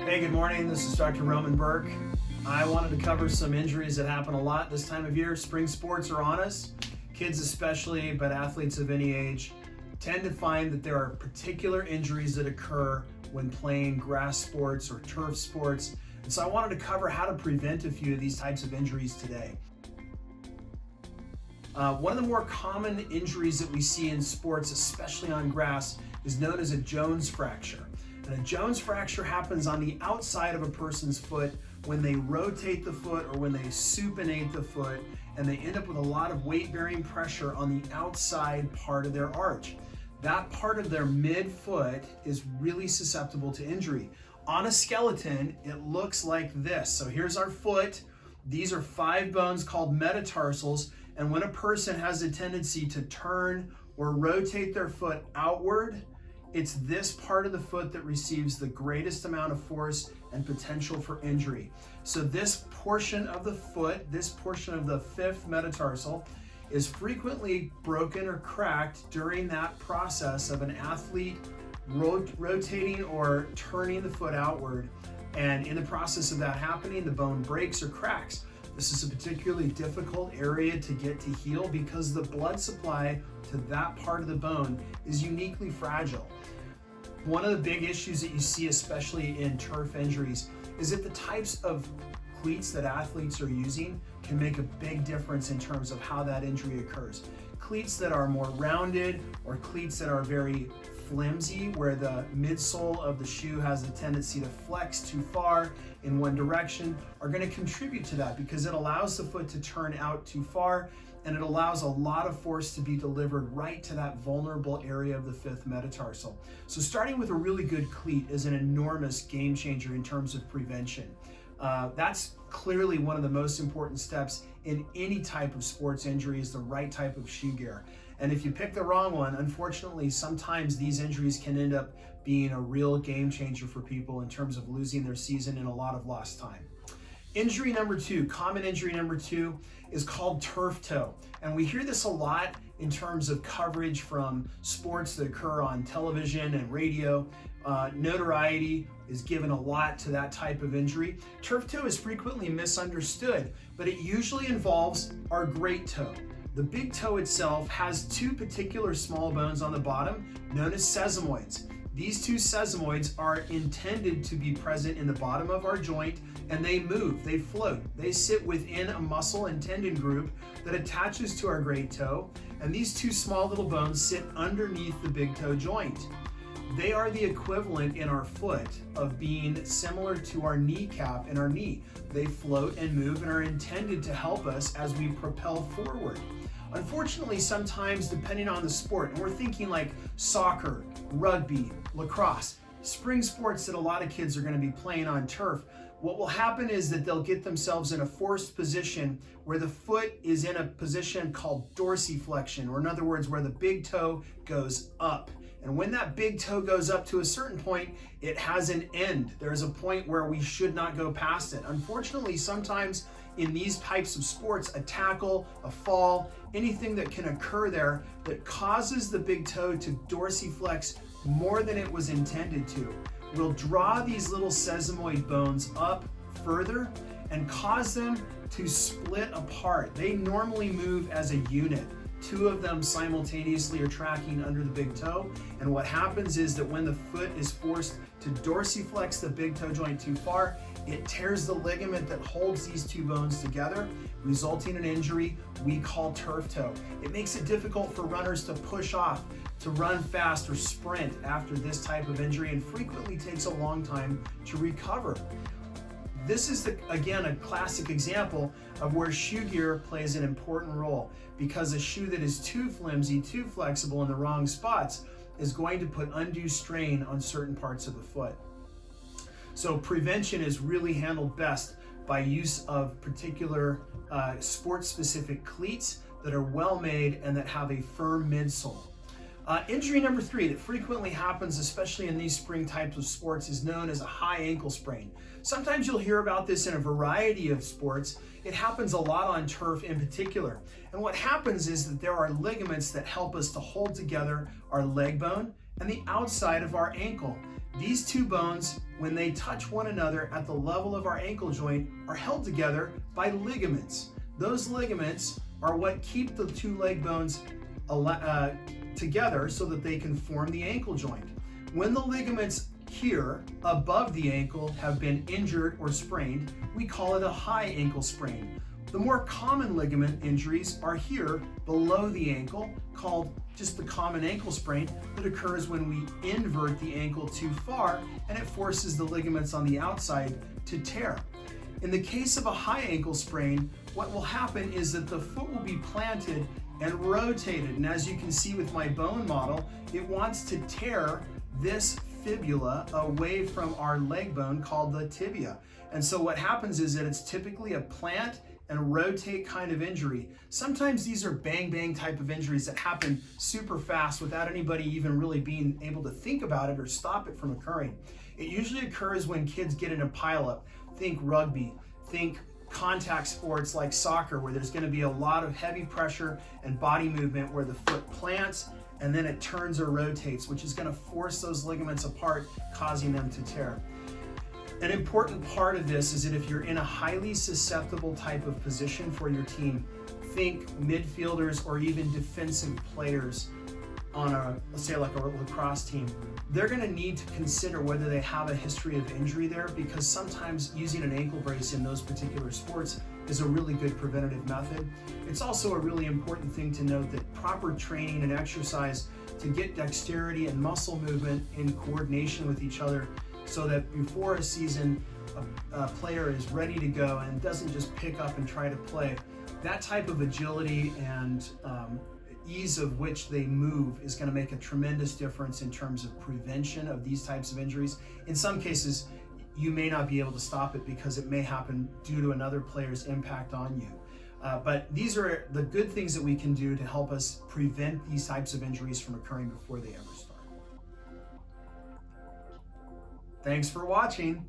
Hey, good morning. This is Dr. Roman Burk. I wanted to cover some injuries that happen a lot this time of year. Spring sports are on us. Kids especially, but athletes of any age tend to find that there are particular injuries that occur when playing grass sports or turf sports. And so I wanted to cover how to prevent a few of these types of injuries today. One of the more common injuries that we see in sports, especially on grass, is known as a Jones fracture. And a Jones fracture happens on the outside of a person's foot when they rotate the foot or when they supinate the foot, and they end up with a lot of weight-bearing pressure on the outside part of their arch. That part of their midfoot is really susceptible to injury. On a skeleton, it looks like this. So here's our foot. These are 5 bones called metatarsals, and when a person has a tendency to turn or rotate their foot outward, it's this part of the foot that receives the greatest amount of force and potential for injury. So this portion of the foot, this portion of the 5th metatarsal, is frequently broken or cracked during that process of an athlete rotating or turning the foot outward. And in the process of that happening, the bone breaks or cracks. This is a particularly difficult area to get to heal because the blood supply to that part of the bone is uniquely fragile. One of the big issues that you see, especially in turf injuries, is that the types of cleats that athletes are using can make a big difference in terms of how that injury occurs. Cleats that are more rounded or cleats that are very flimsy, where the midsole of the shoe has a tendency to flex too far in one direction, are going to contribute to that because it allows the foot to turn out too far, and it allows a lot of force to be delivered right to that vulnerable area of the 5th metatarsal. So starting with a really good cleat is an enormous game changer in terms of prevention. That's clearly one of the most important steps in any type of sports injury, is the right type of shoe gear. And if you pick the wrong one, unfortunately, sometimes these injuries can end up being a real game changer for people in terms of losing their season and a lot of lost time. Injury number 2, common injury number 2, is called turf toe. And we hear this a lot in terms of coverage from sports that occur on television and radio. Notoriety is given a lot to that type of injury. Turf toe is frequently misunderstood, but it usually involves our great toe. The big toe itself has 2 particular small bones on the bottom known as sesamoids. These 2 sesamoids are intended to be present in the bottom of our joint, and they move, they float. They sit within a muscle and tendon group that attaches to our great toe, and these 2 small little bones sit underneath the big toe joint. They are the equivalent in our foot of being similar to our kneecap in our knee. They float and move and are intended to help us as we propel forward. Unfortunately, sometimes depending on the sport, and we're thinking like soccer, rugby, lacrosse, spring sports that a lot of kids are going to be playing on turf, what will happen is that they'll get themselves in a forced position where the foot is in a position called dorsiflexion, or in other words, where the big toe goes up. And when that big toe goes up to a certain point, it has an end. There's a point where we should not go past it. Unfortunately, sometimes in these types of sports, a tackle, a fall, anything that can occur there that causes the big toe to dorsiflex more than it was intended to will draw these little sesamoid bones up further and cause them to split apart. They normally move as a unit. 2 of them simultaneously are tracking under the big toe, and what happens is that when the foot is forced to dorsiflex the big toe joint too far, it tears the ligament that holds these 2 bones together, resulting in an injury we call turf toe. It makes it difficult for runners to push off, to run fast or sprint after this type of injury, and frequently takes a long time to recover. This is, again, a classic example of where shoe gear plays an important role, because a shoe that is too flimsy, too flexible in the wrong spots is going to put undue strain on certain parts of the foot. So prevention is really handled best by use of particular sport-specific cleats that are well made and that have a firm midsole. Injury number 3 that frequently happens, especially in these spring types of sports, is known as a high ankle sprain. Sometimes you'll hear about this in a variety of sports. It happens a lot on turf in particular. And what happens is that there are ligaments that help us to hold together our leg bone and the outside of our ankle. These two bones, when they touch one another at the level of our ankle joint, are held together by ligaments. Those ligaments are what keep the two leg bones together so that they can form the ankle joint. When the ligaments here above the ankle have been injured or sprained, we call it a high ankle sprain. The more common ligament injuries are here below the ankle, called just the common ankle sprain, that occurs when we invert the ankle too far and it forces the ligaments on the outside to tear. In the case of a high ankle sprain, what will happen is that the foot will be planted and rotated, and as you can see with my bone model, it wants to tear this fibula away from our leg bone called the tibia. And so what happens is that it's typically a plant and rotate kind of injury. Sometimes these are bang bang type of injuries that happen super fast without anybody even really being able to think about it or stop it from occurring. It usually occurs when kids get in a pileup. Think rugby, think contact sports like soccer, where there's going to be a lot of heavy pressure and body movement where the foot plants and then it turns or rotates, which is going to force those ligaments apart, causing them to tear. An important part of this is that if you're in a highly susceptible type of position for your team, think midfielders or even defensive players on let's say like a lacrosse team, they're going to need to consider whether they have a history of injury there, because sometimes using an ankle brace in those particular sports is a really good preventative method. It's also a really important thing to note that proper training and exercise to get dexterity and muscle movement in coordination with each other, so that before a season a player is ready to go and doesn't just pick up and try to play. That type of agility and ease of which they move is going to make a tremendous difference in terms of prevention of these types of injuries. In some cases, you may not be able to stop it because it may happen due to another player's impact on you. But these are the good things that we can do to help us prevent these types of injuries from occurring before they ever start. Thanks for watching.